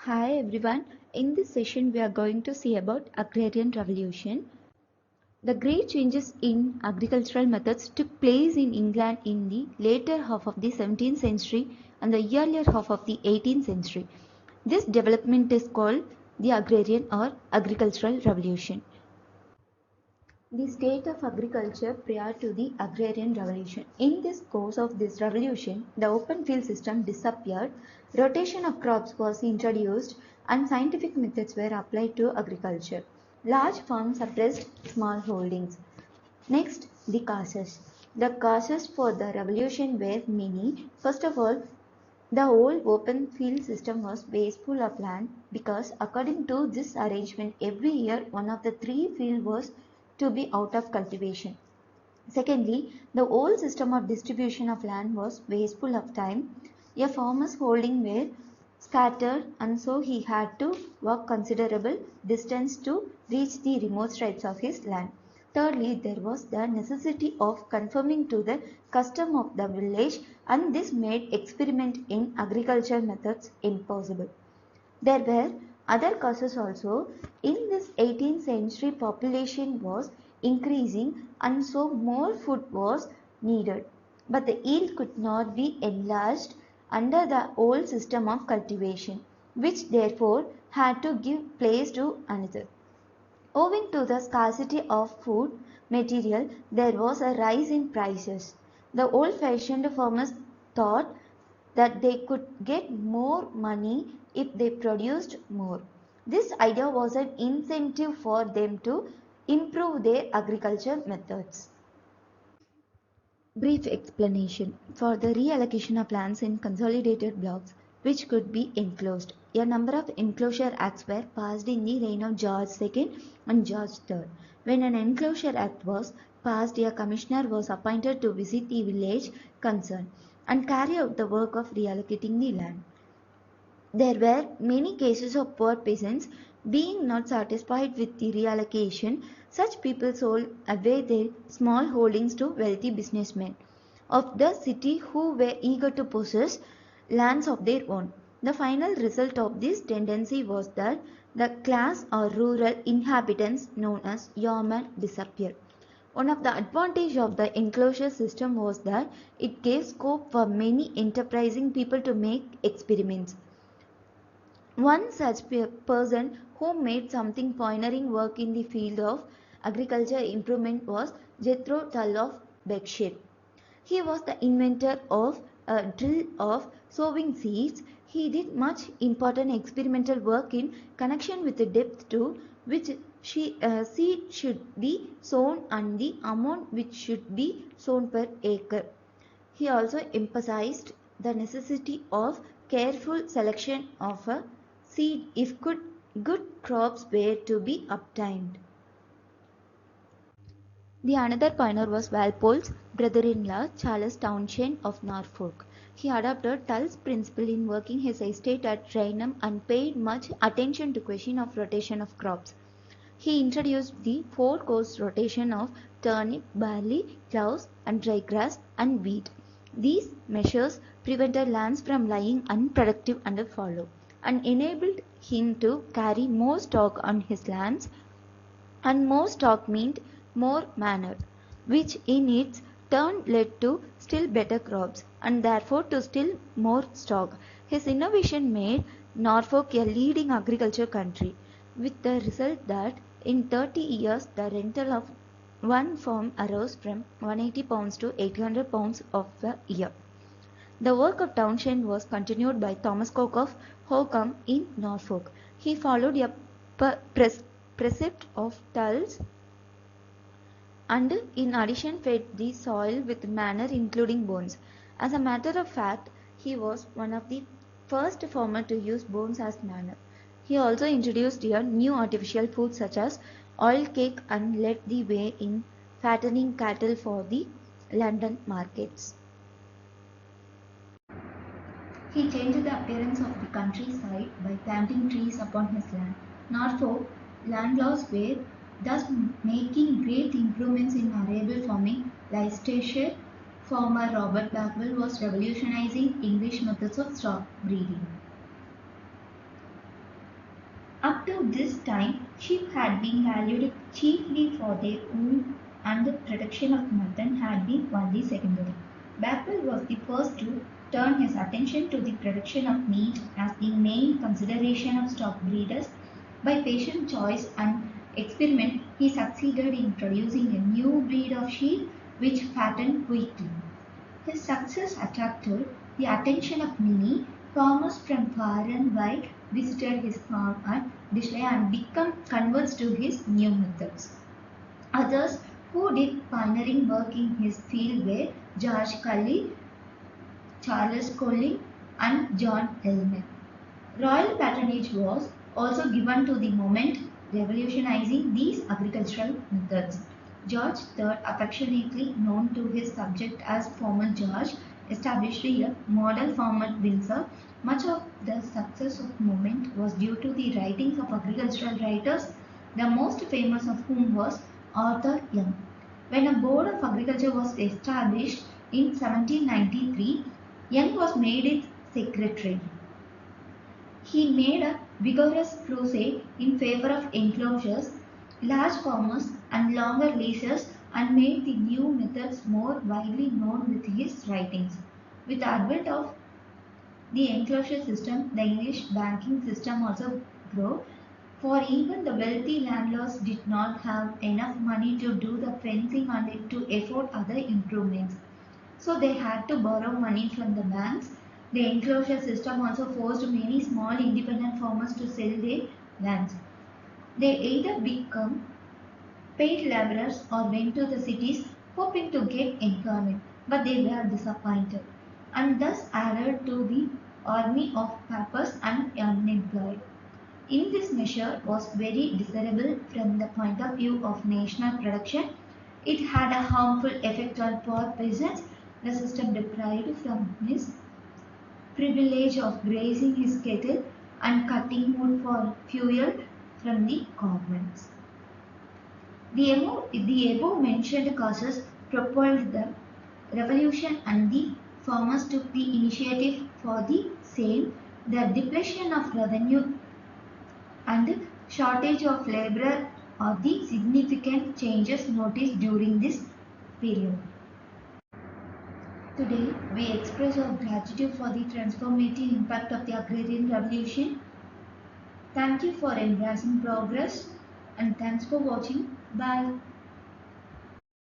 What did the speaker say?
Hi everyone. In this session we are going to see about Agrarian Revolution. The great changes in agricultural methods took place in England in the later half of the 17th century and the earlier half of the 18th century. This development is called the Agrarian or Agricultural Revolution. The state of agriculture prior to the Agrarian Revolution. In this course of this revolution, the open field system disappeared, rotation of crops was introduced, and scientific methods were applied to agriculture. Large farms suppressed small holdings. Next, the causes. The causes for the revolution were many. First of all, the old open field system was wasteful of land because according to this arrangement every year one of the three fields was to be out of cultivation. Secondly, the old system of distribution of land was wasteful of time. A farmer's holding were scattered and so he had to walk considerable distance to reach the remote strips of his land. Thirdly, there was the necessity of conforming to the custom of the village and this made experiment in agriculture methods impossible. There were other causes also. In this 18th century population was increasing and so more food was needed. But the yield could not be enlarged under the old system of cultivation, which therefore had to give place to another. Owing to the scarcity of food material, there was a rise in prices. The old-fashioned farmers thought that they could get more money if they produced more. This idea was an incentive for them to improve their agriculture methods. Brief explanation. For the reallocation of lands in consolidated blocks which could be enclosed. A number of enclosure acts were passed in the reign of George II and George III. When an enclosure act was passed, a commissioner was appointed to visit the village concerned and carry out the work of reallocating the land. There were many cases of poor peasants being not satisfied with the reallocation. Such people sold away their small holdings to wealthy businessmen of the city who were eager to possess lands of their own. The final result of this tendency was that the class or rural inhabitants known as yeomen disappeared. One of the advantages of the enclosure system was that it gave scope for many enterprising people to make experiments. One such person who made something pioneering work in the field of agriculture improvement was Jethro Tull of Berkshire. He was the inventor of a drill of sowing seeds. He did much important experimental work in connection with the depth to which seed should be sown and the amount which should be sown per acre. He also emphasized the necessity of careful selection of a seed if good crops were to be obtained. The another pioneer was Walpole's brother-in-law, Charles Townshend of Norfolk. He adopted Tull's principle in working his estate at Raynham and paid much attention to question of rotation of crops. He introduced the four-course rotation of turnip, barley, cloves, and dry grass and wheat. These measures prevented lands from lying unproductive under fallow and enabled him to carry more stock on his lands, and more stock meant more manure, which in its turn led to still better crops and therefore to still more stock. His innovation made Norfolk a leading agriculture country, with the result that in 30 years the rental of one farm arose from £180 to £800 of a year. The work of Townshend was continued by Thomas Coke of Holcombe in Norfolk. He followed a precept of Tull's and in addition fed the soil with manure including bones. As a matter of fact, he was one of the first farmers to use bones as manure. He also introduced a new artificial food such as oil cake and led the way in fattening cattle for the London markets. He changed the appearance of the countryside by planting trees upon his land. Norfolk landlords were thus making great improvements in arable farming. Leicestershire farmer Robert Blackwell was revolutionizing English methods of stock breeding. Up to this time, sheep had been valued chiefly for their wool and the production of mutton had been only secondary. Bapple was the first to turn his attention to the production of meat as the main consideration of stock breeders. By patient choice and experiment, he succeeded in producing a new breed of sheep which fattened quickly. His success attracted the attention of many. Farmers from far and wide visited his farm at Dishley and became converts to his new methods. Others who did pioneering work in his field were George Cully, Charles Colling, and John Elmer. Royal patronage was also given to the movement revolutionizing these agricultural methods. George III, affectionately known to his subject as Farmer George, established a model farm at Windsor. Much of the success of the movement was due to the writings of agricultural writers, the most famous of whom was Arthur Young. When a board of agriculture was established in 1793, Young was made its secretary. He made a vigorous crusade in favor of enclosures, large farmers, and longer leases, and made the new methods more widely known with his writings. With the advent of the enclosure system, the English banking system also grew, for even the wealthy landlords did not have enough money to do the fencing and to afford other improvements. So they had to borrow money from the banks. The enclosure system also forced many small independent farmers to sell their lands. They either become paid laborers or went to the cities hoping to get employment, but they were disappointed and thus added to the army of paupers and unemployed. In this measure was very desirable from the point of view of national production. It had a harmful effect on poor peasants. The system deprived from his privilege of grazing his cattle and cutting wood for fuel from the governments. The above mentioned causes propelled the revolution and the farmers took the initiative for the same. The depletion of revenue and shortage of labor are the significant changes noticed during this period. Today, we express our gratitude for the transformative impact of the Agrarian Revolution. Thank you for embracing progress and thanks for watching. Bye.